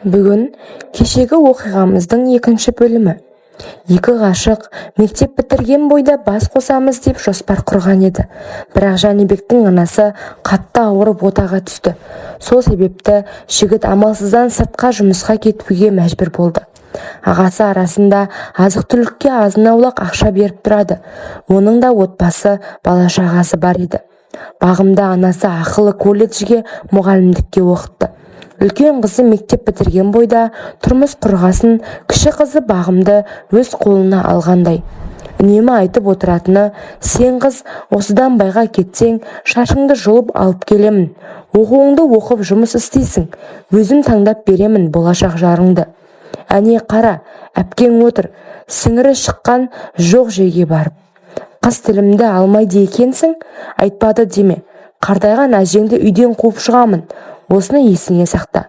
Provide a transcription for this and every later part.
Бүгін кешегі оқиғамыздың екінші бөлімі. Екі ғашық мектеп бітірген бойда бас қосамыз деп жоспар құрған еді. Бірақ Жәнібектің анасы қатты ауырып отаға түсті. Сол себепті жігіт амалсыздан сыртқа жұмысқа кетуге мәжбүр болды. Ағасы арасында азық-түлікке азын-аулақ ақша беріп тұрады. Оның да отбасы, бала-шағасы бар еді. Бағымда анасы ақылы колледжге мұғалімдікке оқытты. Үлкен қызы мектеп бітірген бойда тұрмыс құрғасын, кіші қызы бағымды өз қолына алғандай. Үнемі айтып отыратыны: сен қыз, осыдан байға кетсең, шашыңды жұлып алып келемін. Оқуыңды оқып жұмыс істейсің. Өзім таңдап беремін болашақ жарыңды. Әне қара, әпкең отыр. Сіңірі шыққан жоқ жерге барып. Қыз тілімді алмайды екенсің, айтпады деме. Қартайған әжеңді үйден қуып шығамын. Осыны есіңе сақта.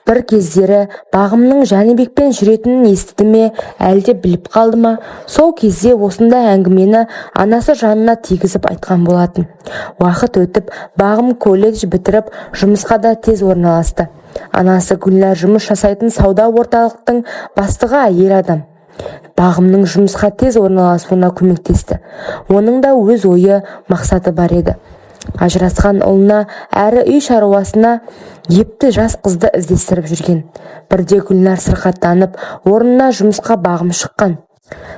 Бір кездері бағымның Жәнібекпен жүретінін естіді ме, әлде біліп қалды ма? Сол кезде осындай әңгімені анасы жанына тигізіп айтқан болатын. Уақыт өтіп, бағым колледж бітіріп, жұмысқа да тез орналасты. Анасы Гүлнар жұмыс жасайтын сауда орталықтың бастығы әйел адам. Бағымның жұмысқа тез орналасуына көмектесті. Оның да өз ойы, мақсаты бар еді. Ажырасқан ұлына әрі үй шаруасына епті жас қызды іздестіріп жүрген. Бірде Гүлнар сырқаттанып, орнына жұмысқа бағым шыққан.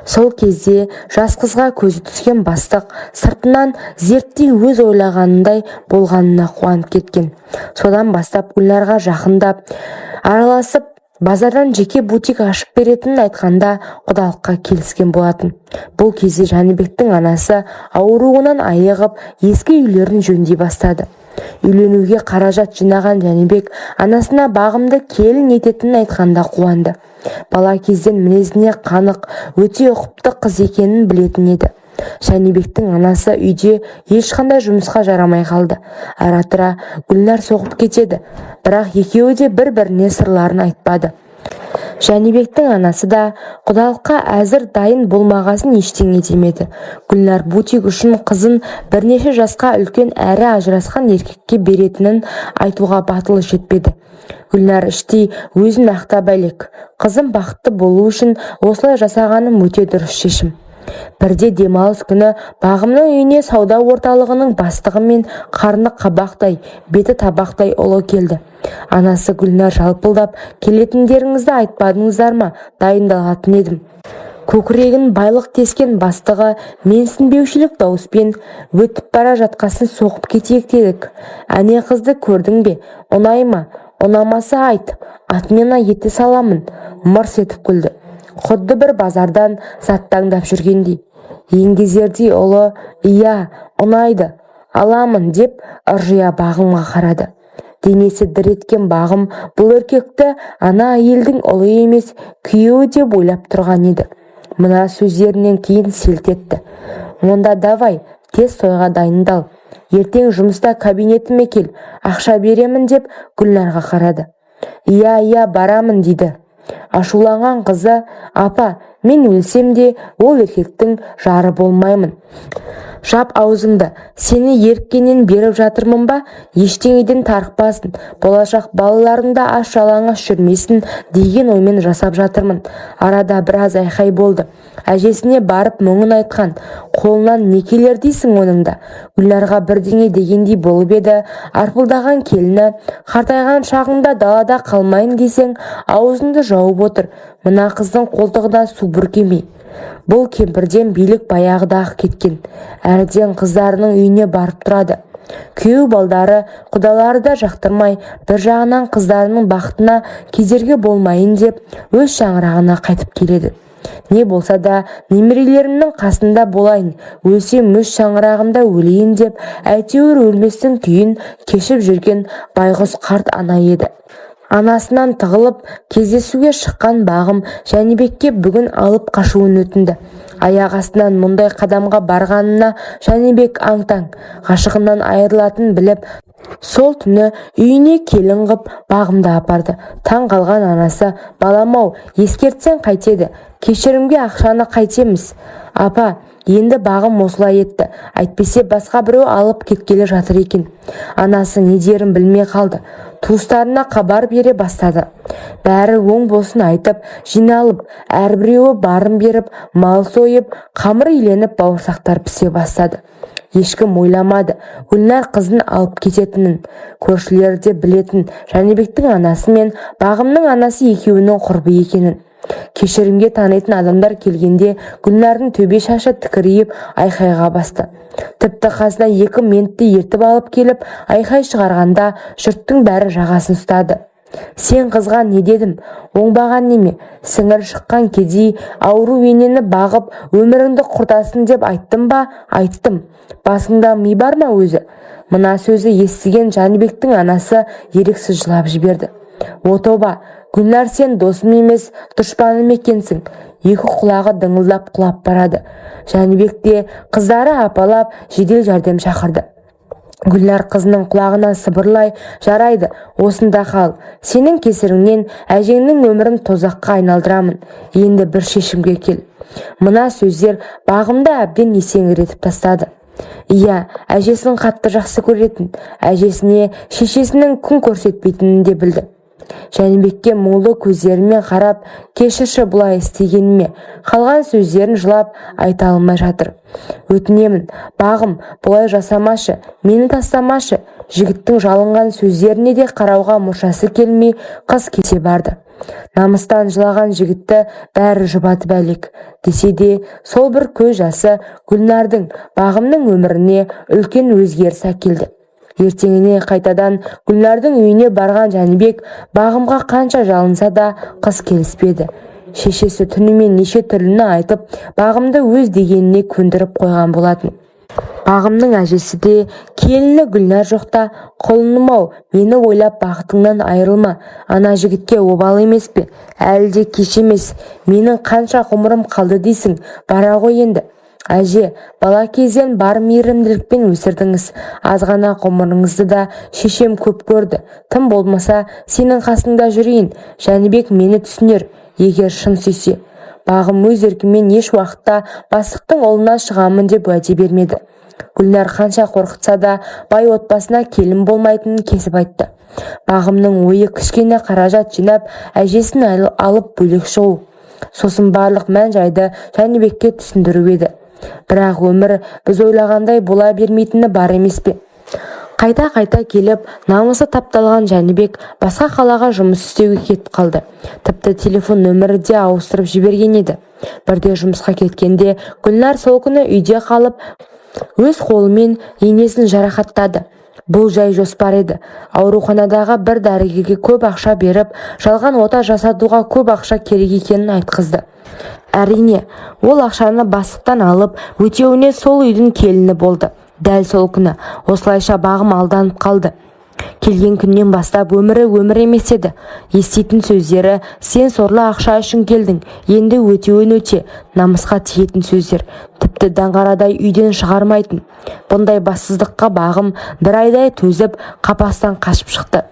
Сол кезде жас қызға көзі түскен бастық сыртынан зерттей өз ойлағанындай болғанына қуанып кеткен. Содан бастап Гүлнарға жақындап, араласып, базардан жеке бутик ашып беретінін айтқанда құдалыққа келіскен болатын. Бұл кезде Жәнібектің анасы ауруынан айығып, ескі үйлерін жөндей бастады. Үйленуге қаражат жинаған Жәнібек анасына бағымды келін ететінін айтқанда қуанды. Бала кезден мінезіне қанық, өте ұқыпты қыз екенін білетін еді. Жәнібектің анасы үйде ешқандай жұмысқа жарамай қалды. Ара-тұра Гүлнар соғып кетеді, бірақ екеуі де бір-біріне сырларын айтпады. Жәнібектің анасы да құдалыққа әзір дайын болмағасын ештеңе демеді. Гүлнар бутик үшін қызын бірнеше жасқа үлкен әрі ажырасқан еркекке беретінін айтуға батылы жетпеді. Гүлнар іштей өзін ақтап әлек. Қызым бақытты болу үшін осылай жасағаным өте дұрыс шешім. Бірде демалыс күні бағымның үйіне сауда орталығының бастығы мен қарны қабақтай, беті табақтай ұлы келді. Анасы Гүлнар жалпылдап: келетіндеріңізді айтпадыңыздар ма? Дайындалатын едім. Көкірегін байлық тескен бастығы менсінбеушілік дауыспен: өтіп бара жатқасын соғып кетейік дедік. Әне қызды көрдің бе? Ұнай ма? Ұнамаса айт, атмена ете саламын. Мырс етіп күлді. Құдды бір базардан заттаңдап жүргендей. Еңгезердей ұлы: иә, ұнайды, аламын деп ыржия бағымға қарады. Денесі дір еткен бағым бұл еркекті ана әйелдің ұлы емес, күйеуі деп ойлап тұрған еді. Мына сөздерінен кейін селт етті. Онда давай, тез тойға дайындал. Ертең жұмыста кабинетіме кел, ақша беремін деп Гүлнарға қарады. Иә, барамын дейді. Ашуланған қызы: апа, мен өлсем де ол еркектің жары болмаймын. Жап аузыңды, сені еріккеннен беріп жатырмын ба? Ештеңеден тарықпасын, болашақ балаларыңда аш жалаңаш жүрмесін деген оймен жасап жатырмын. Арада біраз айқай болды. Әжесіне барып мұңын айтқан. Қолынан не келер дейсің оның да? Гүлнарға бірдеңе дегендей болып еді. Арпылдаған келіні: қартайған шағыңда далада қалмайын десең, аузыңды жауып отыр. Мына қыздың қолтығына су бүркемей. Бұл кемпірден билік баяғыда-ақ кеткен. Әрден қыздарының үйіне барып тұрады. Күйеу балдары, құдалары да жақтырмай, бір жағынан қыздарының бақытына кедергі болмайын деп өз шаңырағына қайтып келеді. Не болса да немерелерімнің қасында болайын, өлсем өз шаңырағымда өлейін деп әйтеуір өлместің күйін кешіп жүрген байғұс қарт ана еді. Анасынан тығылып кездесуге шыққан бағым Жәнібекке бүгін алып қашуын өтінді. Аяқ астынан мұндай қадамға барғанына Жәнібек аң-таң. Ғашығынан айырылатын біліп, сол түні үйіне келін қып бағымды апарды. Таң қалған анасы: балам-ау, ескертсең қайтеді? Кешірімге ақшаны қайтеміз? Апа, енді бағым осылай етті. Әйтпесе басқа біреу алып кеткелі жатыр екен. Анасы не дерін білмей қалды. туыстарына хабар бере бастады. Бәрі оң болсын айтып, жиналып, әрбіреуі барын беріп, мал сойып, қамыр иленіп, бауырсақтар пісе бастады. Ешкім ойламады Гүлнар қызын алып кететінін. Көршілері де білетін Жәнібектің анасы мен Бағымның анасы екеуінің құрбы екенін. Кешірімге танитын адамдар келгенде Гүлнардың төбе шашы тікірейіп айқайға басты. Тіпті қасына 2 ментті ертіп алып келіп, айқай шығарғанда жұрттың бәрі жағасын ұстады. Сен қызға не дедім? Оңбаған неме? Сіңір шыққан кедей ауру енені бағып, өміріңді құртасын деп айттым ба? Айттым. Басыңда ми бар ма өзі? Мына сөзі естіген Жәнібектің анасы еріксіз жылап жіберді. О тоба, Гүлнар, сен досым емес, дұшпаным екенсің. Екі құлағы дыңылдап құлап барады. Жәнібек те қыздары апалап жедел жәрдем шақырды. Гүлнар қызының құлағына сыбырлай, жарайды, осында қал. Сенің кесіріңнен әжеңнің өмірін тозаққа айналдырамын. Енді бір шешімге кел. Мына сөздер Бағымды әбден есеңгіретіп тастады. Иә, әжесін қатты жақсы көретін, әжесіне шешесінің күн көрсетпейтінін де білді. Жәнібекке мұңлы көздерімен қарап, кешірші бұлай істегеніме, қалған сөздерін жылап айта алмай жатыр. Өтінемін, Бағым, бұлай жасамашы, мені тастамашы. Жігіттің жалынған сөздеріне де қарауға мұршасы келмей, қыз кете барды. Намыстан жылаған жігітті бәрі жұбатып әлек. Десе де, сол бір көз жасы Гүлнардың, Бағымның өміріне үлкен өзгеріс әкелді. Ертеңіне қайтадан Гүлнардың үйіне барған Жәнібек Бағымға қанша жалынса да қыз келіспеді. Шешесі түнімен неше түрліні айтып, Бағымды өз дегеніне көндіріп қойған болатын. Бағымның әжесі де келіні Гүлнар жоқта, құлыным-ау, мені ойлап бақытыңнан айырылма. Ана жігітке обал емес пе? Әлі де кеш емес. Менің қанша ғұмырым қалды дейсің, бара ғой енді. Әже, бала кезден бар мейірімділікпен өсірдіңіз. Азғана ғұмырыңызды да шешем көп көрді. Тым болмаса, сенің қасыңда жүрейін. Жәнібек мені түсінер, егер шын сүйсе. Бағым өз еркімен еш уақытта бастықтың ұлына шығамын деп уәде бермеді. Гүлнар қанша қорқытса да бай отбасына келін болмайтынын кесіп айтты. Бағымның ойы кішкене қаражат жинап, әжесін алып бөлек шығу. Сосын барлық мән жайды Жәнібекке түсіндіру еді. Бірақ өмір біз ойлағандай бола бермейтіні бар емес пе? Қайта-қайта келіп, намысы тапталған Жәнібек басқа қалаға жұмыс істеуге кетіп қалды. Тіпті телефон нөмірі де ауыстырып жіберген еді. Бірде жұмысқа кеткенде Гүлнар сол күні үйде қалып, өз қолымен енесін жарақаттады. Бұл жай жоспар еді. Ауруханадағы бір дәрігерге көп ақша беріп, жалған ота жасатуға көп ақша керек екенін айтқызды. Әрине, ол ақшаны бастықтан алып, өтеуіне сол үйдің келіні болды. Дәл сол күні. Осылайша Бағым алданып қалды. Келген күннен бастап өмір емес еді. Еститін сөздері: сен сорлы ақша үшін келдің, енді өтеуін өте. Намысқа тиетін сөздер. Тіпті даңғарадай үйден шығармайтын. Бұндай бассыздыққа Бағым бір айдай төзіп, қапастан қашып шықты.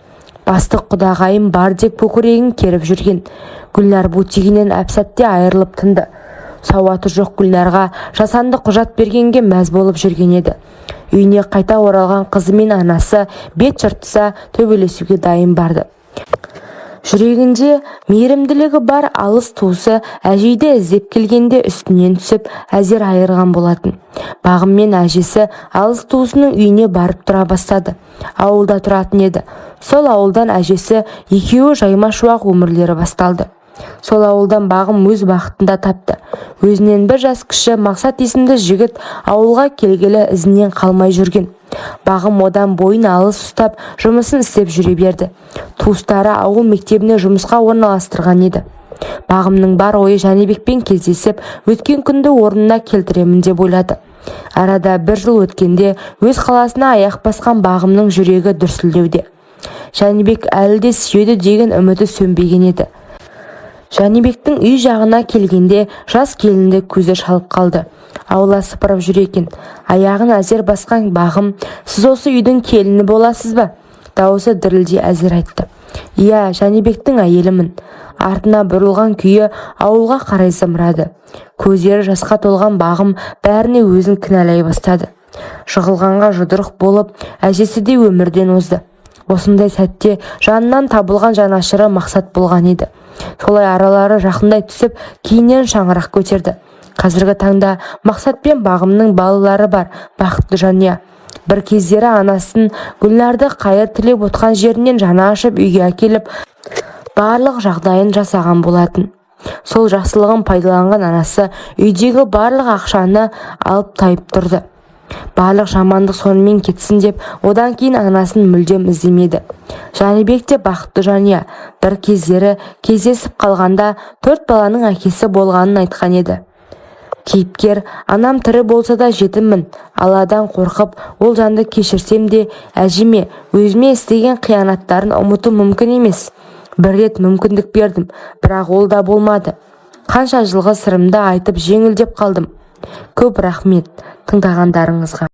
Бастық құдағайым бар деп көкірегін керіп жүрген. Гүлнар бутигінен әп-сәтте айырылып тынды. Сауаты жоқ Гүлнарға жасанды құжат бергенге мәз болып жүрген еді. Үйіне қайта оралған қызы мен анасы бет жыртса төбелесуге дайын барды. Жүрегінде мейірімділігі бар алыс туысы әжейді іздеп келгенде үстінен түсіп әзер айырған болатын. Бағым мен әжесі алыс туысының үйіне барып тұра бастады. Ауылда тұратын еді. Сол ауылдан әжесі екеуі жайма шуақ өмірлері басталды. Сол ауылдан Бағым өз бақытында тапты. Өзінен бір жас кіші Мақсат есімді жігіт ауылға келгелі ізінен қалмай жүрген. Бағым одан бойын алыс ұстап жұмысын істеп жүре берді. Туыстары ауыл мектебіне жұмысқа орналастырған еді. Бағымның бар ойы Жәнібекпен кездесіп, өткен күнді орнына келтіремін деп ойлады. Арада бір жыл өткенде өз қаласына аяқ басқан Бағымның жүрегі дүрсілдеуде. Жәнібек әлі де сүйеді деген үміті сөнбеген еді. Жәнібектің үй жағына келгенде жас келінді көзі шалып қалды. Аула сыпырып жүр екен. Аяғын әзер басқан Бағым: сіз осы үйдің келіні боласыз ба? Дауысы дірілдей әзер айтты. Иә, Жәнібектің әйелімін. Артына бұрылған күйі ауылға қарай зымырады. Көздері жасқа толған Бағым бәріне өзін кінәлай бастады. Жығылғанға жұдырық болып, әжесі де өмірден озды. Осындай сәтте жанынан табылған жанашыры Мақсат болған еді. Солай аралары жақындай түсіп, кейіннен шаңырақ көтерді. Қазіргі таңда Мақсат пен Бағымның балалары бар, бақытты жанұя. Бір кездері анасын Гүлнарды қайыр тілеп отқан жерінен жаны ашып үйге әкеліп, барлық жағдайын жасаған болатын. Сол жақсылығын пайдаланған анасы үйдегі барлық ақшаны алып тайып тұрды. Барлық жамандық сонымен кетсін деп, одан кейін анасын мүлдем іздемеді. Жәнібек те бақытты жанұя. Бір кездері кездесіп қалғанда 4 баланың әкесі болғанын айтқан еді. Кейіпкер, анам тірі болса да жетіммін. Алладан қорқып, ол жанды кешірсем де, әжеме, өзіме істеген қиянаттарын ұмыту мүмкін емес. Бір рет мүмкіндік бердім, бірақ ол да болмады. Қанша жылғы сырымды айтып жеңілдеп қалдым. Көп рахмет тыңдағандарыңызға.